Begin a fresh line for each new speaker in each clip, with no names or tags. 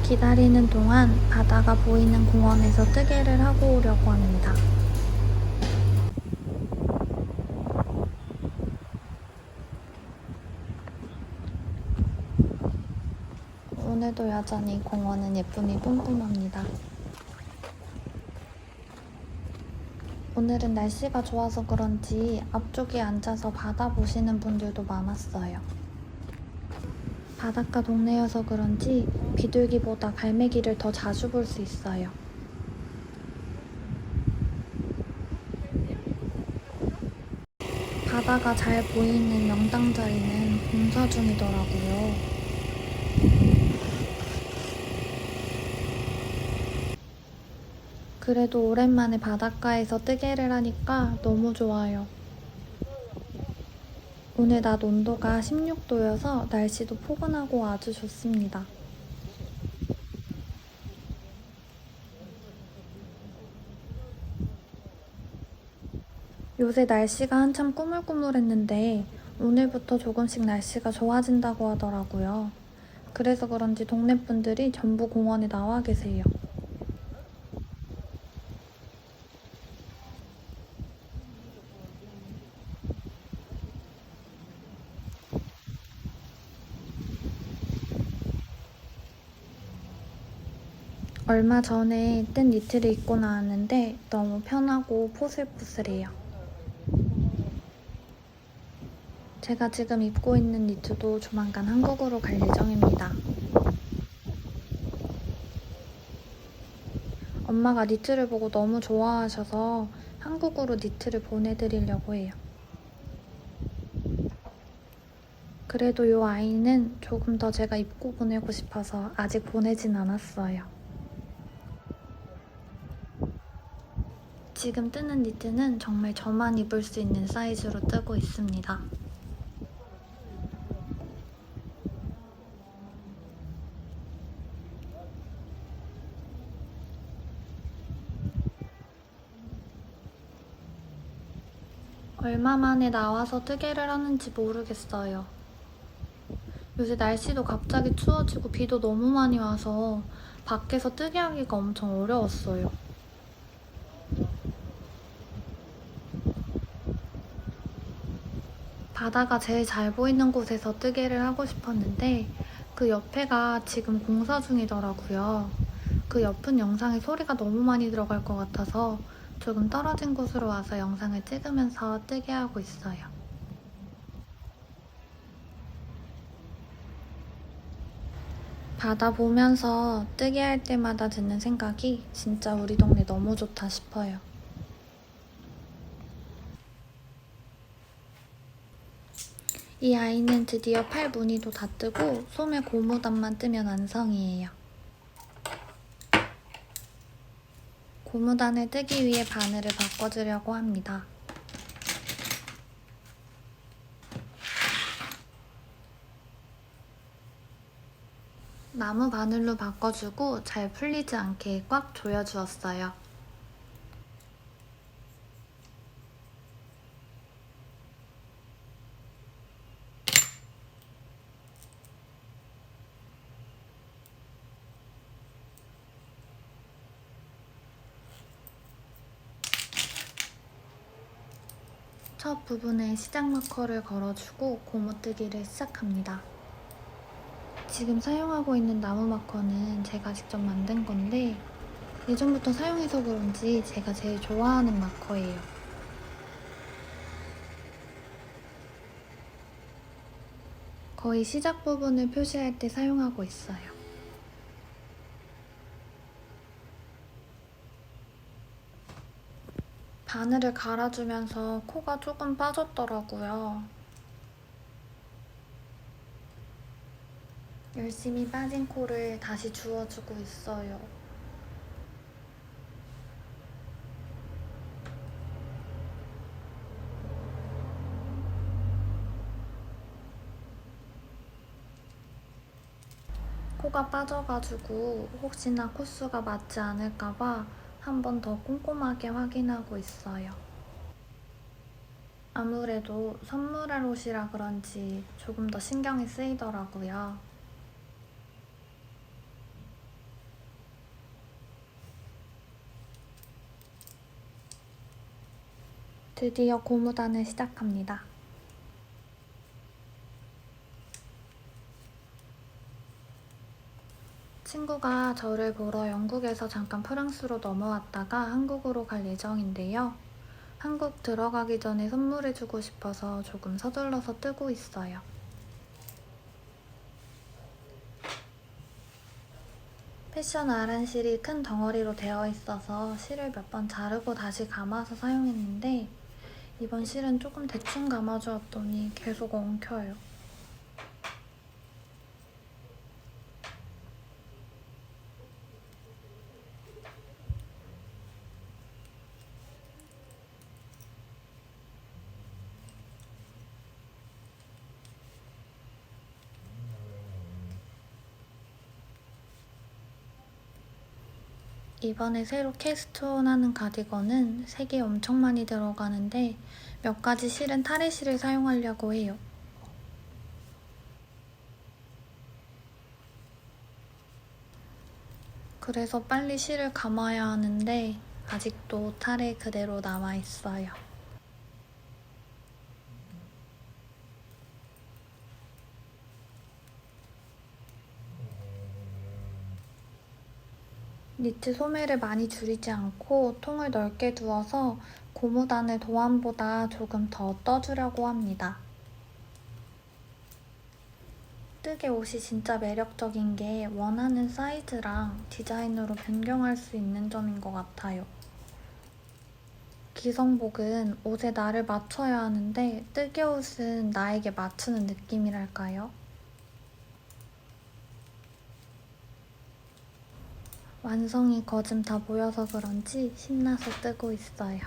기다리는 동안 바다가 보이는 공원에서 뜨개를 하고 오려고 합니다. 오늘도 여전히 공원은 예쁨이 뿜뿜합니다. 오늘은 날씨가 좋아서 그런지 앞쪽에 앉아서 바다 보시는 분들도 많았어요. 바닷가 동네여서 그런지 비둘기보다 갈매기를 더 자주 볼 수 있어요. 바다가 잘 보이는 명당 자리는 공사 중이더라고요. 그래도 오랜만에 바닷가에서 뜨개를 하니까 너무 좋아요. 오늘 낮 온도가 16도여서 날씨도 포근하고 아주 좋습니다. 요새 날씨가 한참 꾸물꾸물했는데 오늘부터 조금씩 날씨가 좋아진다고 하더라고요. 그래서 그런지 동네 분들이 전부 공원에 나와 계세요. 얼마 전에 뜬 니트를 입고 나왔는데 너무 편하고 포슬포슬해요. 제가 지금 입고 있는 니트도 조만간 한국으로 갈 예정입니다. 엄마가 니트를 보고 너무 좋아하셔서 한국으로 니트를 보내드리려고 해요. 그래도 이 아이는 조금 더 제가 입고 보내고 싶어서 아직 보내진 않았어요. 지금 뜨는 니트는 정말 저만 입을 수 있는 사이즈로 뜨고 있습니다. 얼마 만에 나와서 뜨개를 하는지 모르겠어요. 요새 날씨도 갑자기 추워지고 비도 너무 많이 와서 밖에서 뜨개 하기가 엄청 어려웠어요. 바다가 제일 잘 보이는 곳에서 뜨개를 하고 싶었는데 그 옆에가 지금 공사 중이더라고요. 그 옆은 영상에 소리가 너무 많이 들어갈 것 같아서 조금 떨어진 곳으로 와서 영상을 찍으면서 뜨개 하고 있어요. 바다 보면서 뜨개 할 때마다 드는 생각이 진짜 우리 동네 너무 좋다 싶어요. 이 아이는 드디어 팔 무늬도 다 뜨고 소매 고무단만 뜨면 완성이에요. 고무단을 뜨기 위해 바늘을 바꿔주려고 합니다. 나무 바늘로 바꿔주고 잘 풀리지 않게 꽉 조여주었어요. 첫 부분에 시작 마커를 걸어주고 고무뜨기를 시작합니다. 지금 사용하고 있는 나무 마커는 제가 직접 만든 건데 예전부터 사용해서 그런지 제가 제일 좋아하는 마커예요. 거의 시작 부분을 표시할 때 사용하고 있어요. 바늘을 갈아주면서 코가 조금 빠졌더라고요. 열심히 빠진 코를 다시 주워주고 있어요. 코가 빠져가지고 혹시나 코수가 맞지 않을까봐 한 번 더 꼼꼼하게 확인하고 있어요. 아무래도 선물할 옷이라 그런지 조금 더 신경이 쓰이더라고요. 드디어 고무단을 시작합니다. 친구가 저를 보러 영국에서 잠깐 프랑스로 넘어왔다가 한국으로 갈 예정인데요. 한국 들어가기 전에 선물해주고 싶어서 조금 서둘러서 뜨고 있어요. 패션 아란실이 큰 덩어리로 되어 있어서 실을 몇 번 자르고 다시 감아서 사용했는데 이번 실은 조금 대충 감아주었더니 계속 엉켜요. 이번에 새로 캐스트온하는 가디건은 색이 엄청 많이 들어가는데 몇 가지 실은 타레실을 사용하려고 해요. 그래서 빨리 실을 감아야 하는데 아직도 타레 그대로 남아있어요. 니트 소매를 많이 줄이지 않고 통을 넓게 두어서 고무단을 도안보다 조금 더 떠주려고 합니다. 뜨개 옷이 진짜 매력적인 게 원하는 사이즈랑 디자인으로 변경할 수 있는 점인 것 같아요. 기성복은 옷에 나를 맞춰야 하는데 뜨개 옷은 나에게 맞추는 느낌이랄까요? 완성이 거진 다 보여서 그런지 신나서 뜨고 있어요.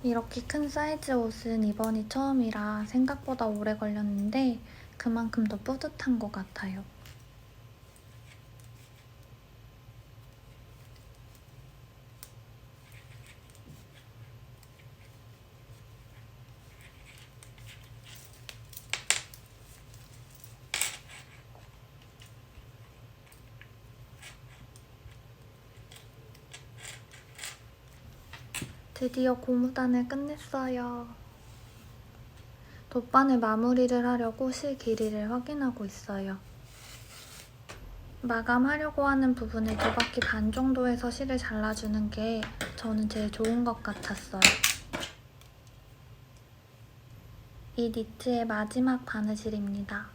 이렇게 큰 사이즈 옷은 이번이 처음이라 생각보다 오래 걸렸는데 그만큼 더 뿌듯한 것 같아요. 드디어 고무단을 끝냈어요. 돗바늘 마무리를 하려고 실 길이를 확인하고 있어요. 마감하려고 하는 부분을 2바퀴 반 정도에서 실을 잘라주는 게 저는 제일 좋은 것 같았어요. 이 니트의 마지막 바느질입니다.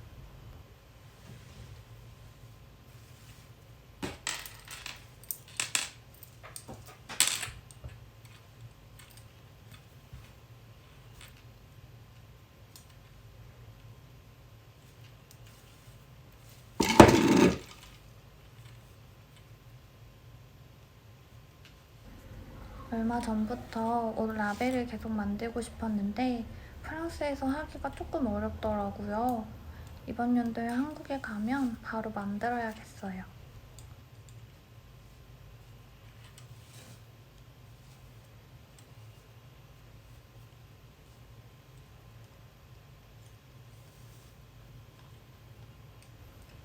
얼마 전부터 옷 라벨을 계속 만들고 싶었는데 프랑스에서 하기가 조금 어렵더라고요. 이번 연도에 한국에 가면 바로 만들어야겠어요.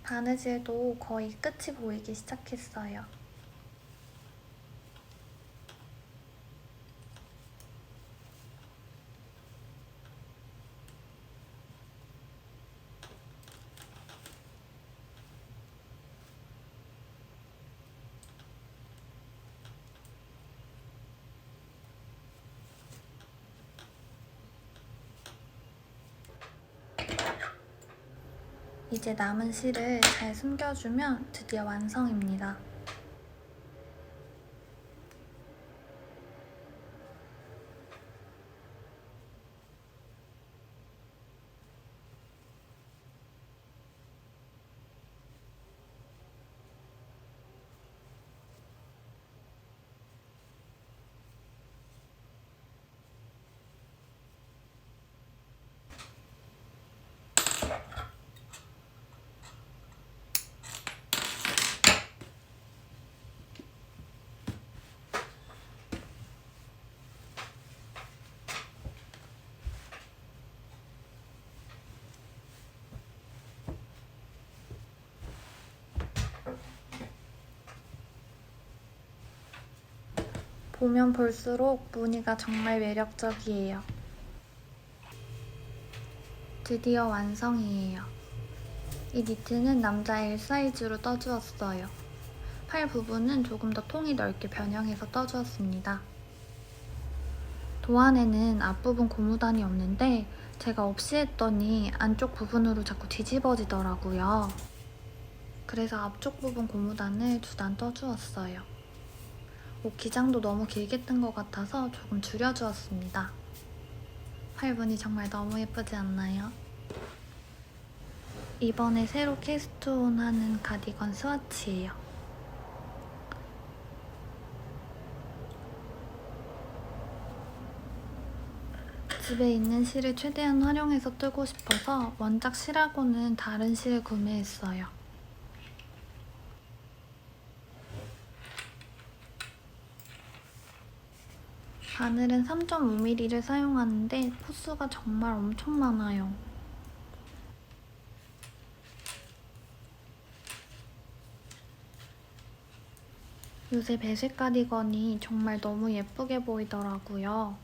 바느질도 거의 끝이 보이기 시작했어요. 이제 남은 실을 잘 숨겨주면 드디어 완성입니다. 보면 볼수록 무늬가 정말 매력적이에요. 드디어 완성이에요. 이 니트는 남자 L 사이즈로 떠주었어요. 팔 부분은 조금 더 통이 넓게 변형해서 떠주었습니다. 도안에는 앞부분 고무단이 없는데 제가 없이 했더니 안쪽 부분으로 자꾸 뒤집어지더라고요. 그래서 앞쪽 부분 고무단을 2단 떠주었어요. 옷 기장도 너무 길게 뜬 것 같아서 조금 줄여주었습니다. 팔분이 정말 너무 예쁘지 않나요? 이번에 새로 캐스트온하는 가디건 스와치예요. 집에 있는 실을 최대한 활용해서 뜨고 싶어서 원작 실하고는 다른 실을 구매했어요. 바늘은 3.5mm를 사용하는데 포수가 정말 엄청 많아요. 요새 배색 가디건이 정말 너무 예쁘게 보이더라고요.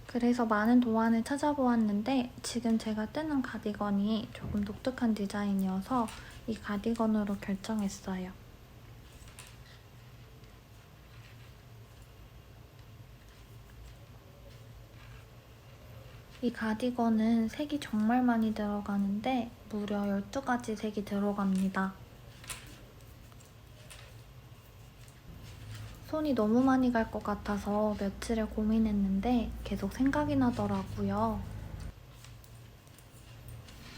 그래서 많은 도안을 찾아보았는데 지금 제가 뜨는 가디건이 조금 독특한 디자인이어서 이 가디건으로 결정했어요. 이 가디건은 색이 정말 많이 들어가는데 무려 12가지 색이 들어갑니다. 손이 너무 많이 갈 것 같아서 며칠을 고민했는데 계속 생각이 나더라고요.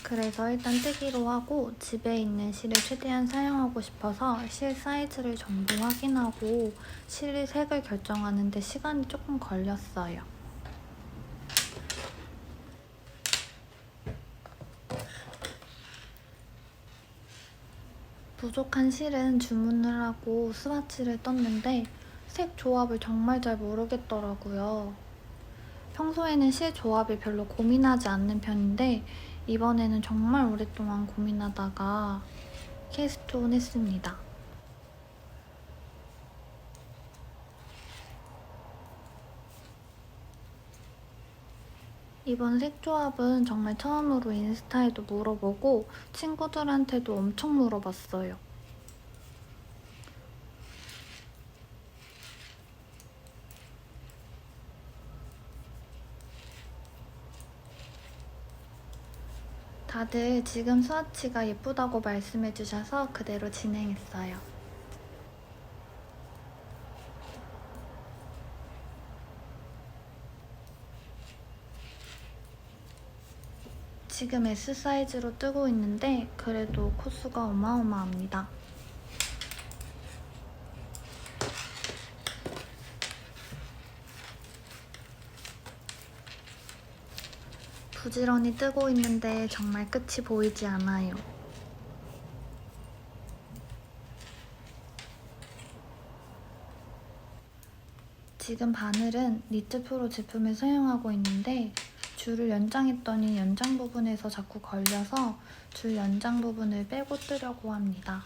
그래서 일단 뜨기로 하고 집에 있는 실을 최대한 사용하고 싶어서 실 사이즈를 전부 확인하고 실 색을 결정하는 데 시간이 조금 걸렸어요. 부족한 실은 주문을 하고 스와치를 떴는데 색 조합을 정말 잘 모르겠더라고요. 평소에는 실 조합을 별로 고민하지 않는 편인데 이번에는 정말 오랫동안 고민하다가 캐스트온 했습니다. 이번 색 조합은 정말 처음으로 인스타에도 물어보고 친구들한테도 엄청 물어봤어요. 다들 지금 스와치가 예쁘다고 말씀해주셔서 그대로 진행했어요. 지금 S 사이즈로 뜨고 있는데 그래도 코수가 어마어마합니다. 부지런히 뜨고 있는데 정말 끝이 보이지 않아요. 지금 바늘은 니트 프로 제품을 사용하고 있는데 줄을 연장했더니 연장 부분에서 자꾸 걸려서 줄 연장 부분을 빼고 뜨려고 합니다.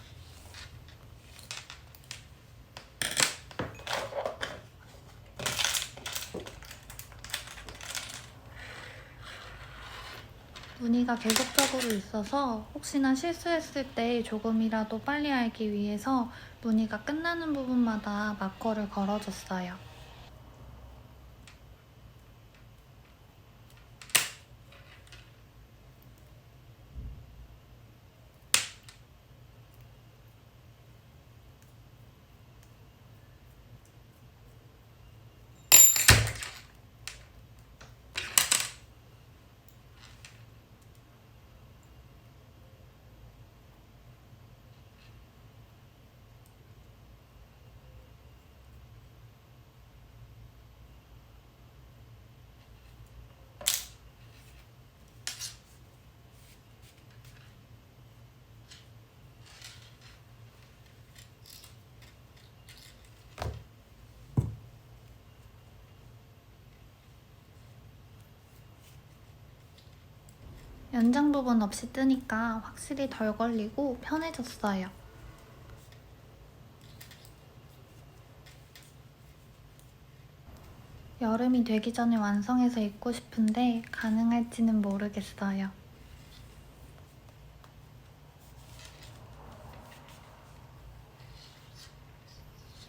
무늬가 계속적으로 있어서 혹시나 실수했을 때 조금이라도 빨리 알기 위해서 무늬가 끝나는 부분마다 마커를 걸어줬어요. 연장 부분 없이 뜨니까 확실히 덜 걸리고 편해졌어요. 여름이 되기 전에 완성해서 입고 싶은데 가능할지는 모르겠어요.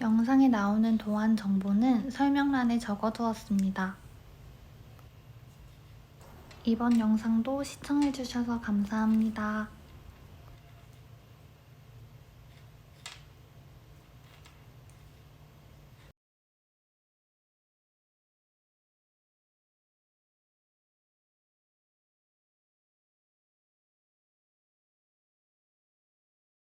영상에 나오는 도안 정보는 설명란에 적어두었습니다. 이번 영상도 시청해주셔서 감사합니다.